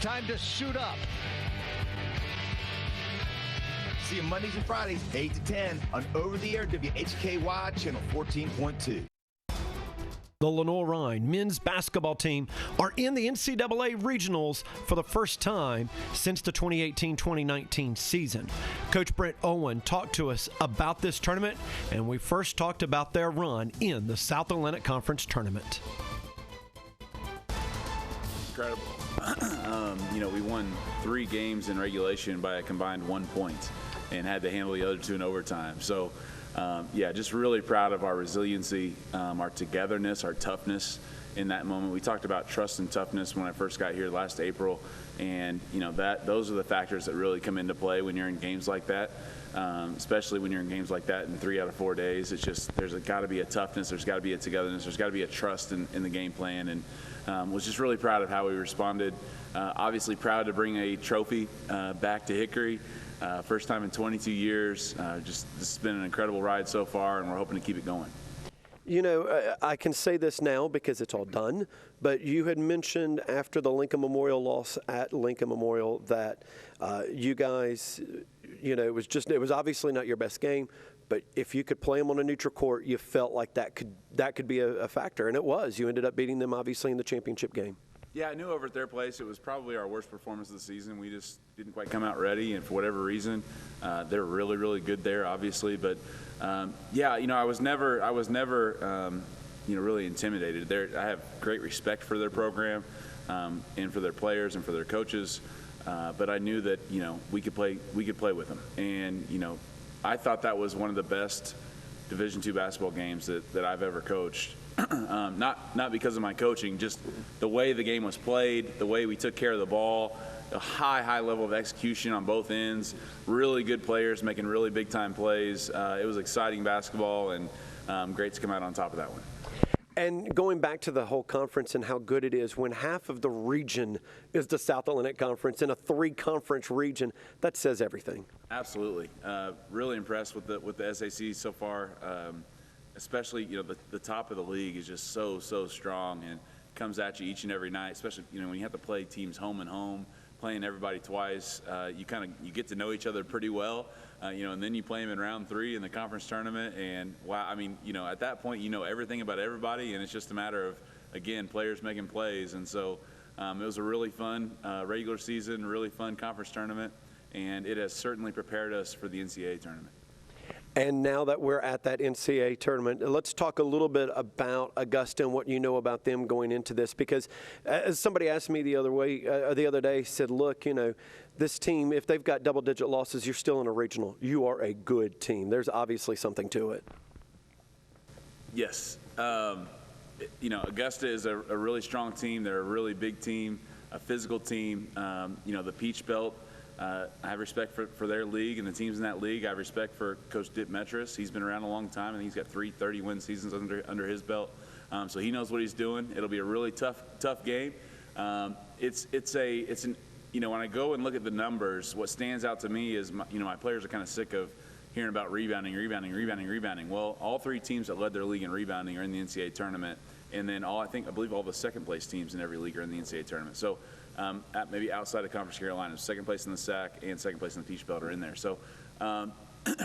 time to suit up. See you Mondays and Fridays, 8 to 10 on over-the-air WHKY channel 14.2. The Lenoir-Rhyne men's basketball team are in the NCAA regionals for the first time since the 2018-2019 season. Coach Brent Owen talked to us about this tournament, and we first talked about their run in the South Atlantic Conference tournament. Incredible. We won 3 games in regulation by a combined 1 point and had to handle the other 2 in overtime. So, just really proud of our resiliency, our togetherness, our toughness in that moment. We talked about trust and toughness when I first got here last April, and those are the factors that really come into play when you're in games like that, especially when you're in games like that in 3 out of 4 days. It's just there's got to be a toughness, there's got to be a togetherness, there's got to be a trust in the game plan, and was just really proud of how we responded. Obviously proud to bring a trophy back to Hickory. First time in 22 years. This has been an incredible ride so far, and we're hoping to keep it going. I can say this now because it's all done, but you had mentioned after the Lincoln Memorial loss at Lincoln Memorial that you guys, it was obviously not your best game, but if you could play them on a neutral court, you felt like that could be a factor, and it was. You ended up beating them obviously in the championship game. Yeah, I knew over at their place it was probably our worst performance of the season. We just didn't quite come out ready, and for whatever reason, they're really, really good there, obviously. But I was never, really intimidated. I have great respect for their program, and for their players and for their coaches. But I knew that we could play with them, and I thought that was one of the best Division II basketball games that I've ever coached. Not because of my coaching, just the way the game was played, the way we took care of the ball, a high level of execution on both ends, really good players making really big time plays. It was exciting basketball, and great to come out on top of that one. And going back to the whole conference and how good it is, when half of the region is the South Atlantic Conference in a 3-conference region, that says everything. Absolutely. Really impressed with the SAC so far. Especially, the top of the league is just so strong and comes at you each and every night, especially, when you have to play teams home and home, playing everybody twice, you get to know each other pretty well, and then you play them in round 3 in the conference tournament, and wow, at that point, everything about everybody, and it's just a matter of, again, players making plays, and so it was a really fun regular season, really fun conference tournament, and it has certainly prepared us for the NCAA tournament. And now that we're at that NCAA tournament, let's talk a little bit about Augusta and what you know about them going into this. Because as somebody asked me the other day, said, look, this team, if they've got double-digit losses, you're still in a regional. You are a good team. There's obviously something to it. Yes. Augusta is a really strong team. They're a really big team, a physical team. The Peach Belt. I have respect for their league and the teams in that league. I have respect for Coach Dip Metris. He's been around a long time, and he's got 3 30-win seasons under his belt. So he knows what he's doing. It'll be a really tough game. When I go and look at the numbers, what stands out to me is my players are kind of sick of hearing about rebounding. Well, all 3 teams that led their league in rebounding are in the NCAA tournament, and then I believe all the second-place teams in every league are in the NCAA tournament. So maybe outside of Conference Carolina, second place in the SAC and second place in the Peach Belt are in there. So,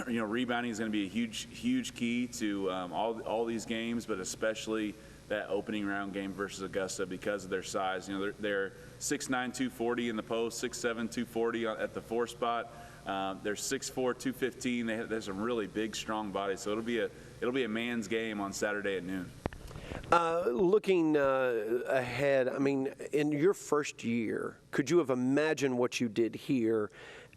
rebounding is going to be a huge key to all these games, but especially that opening round game versus Augusta because of their size. They're 6'9", 240 in the post, 6'7", 240 at the 4 spot. They're 6'4", 215. They're some really big, strong bodies. So it'll be a man's game on Saturday at noon. Looking ahead, in your first year, could you have imagined what you did here?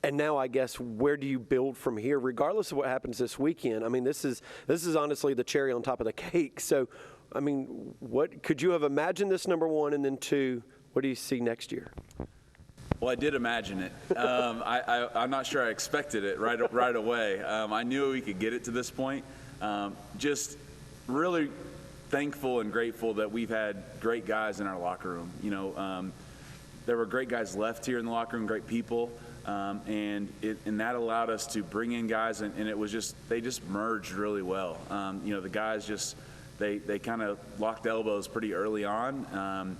And now, I guess, where do you build from here, regardless of what happens this weekend? This is honestly the cherry on top of the cake. So, what could you have imagined this, number one, and then 2, what do you see next year? Well, I did imagine it. I'm not sure I expected it right away. I knew we could get it to this point. Just really thankful and grateful that we've had great guys in our locker room. There were great guys left here in the locker room, great people, and that allowed us to bring in guys, and it was they just merged really well. The guys they kind of locked elbows pretty early on,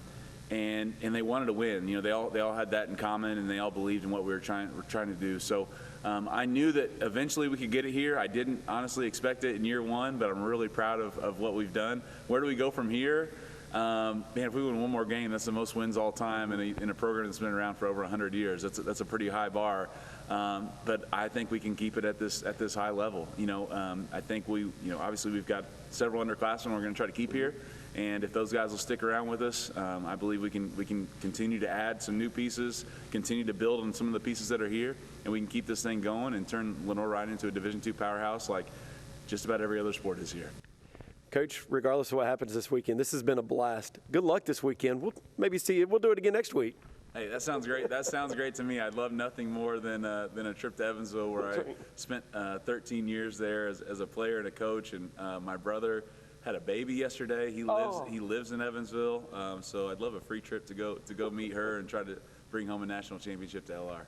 and they wanted to win. You know, they all had that in common, and they all believed in what we were trying to do. So I knew that eventually we could get it here. I didn't honestly expect it in year one, but I'm really proud of what we've done. Where do we go from here? Man, if we win one more game, that's the most wins all time in a program that's been around for over 100 years. That's a pretty high bar. But I think we can keep it at this high level. You know, I think obviously we've got several underclassmen we're going to try to keep here. And if those guys will stick around with us, I believe we can continue to add some new pieces, continue to build on some of the pieces that are here, and we can keep this thing going and turn Lenoir-Rhyne into a Division II powerhouse like just about every other sport is here. Coach, regardless of what happens this weekend, this has been a blast. Good luck this weekend. We'll maybe see you. We'll do it again next week. Hey, that sounds great. That sounds great to me. I'd love nothing more than a trip to Evansville, where I spent 13 years there as a player and a coach. And my brother had a baby yesterday. He lives in Evansville, so I'd love a free trip to go meet her and try to bring home a national championship to LR.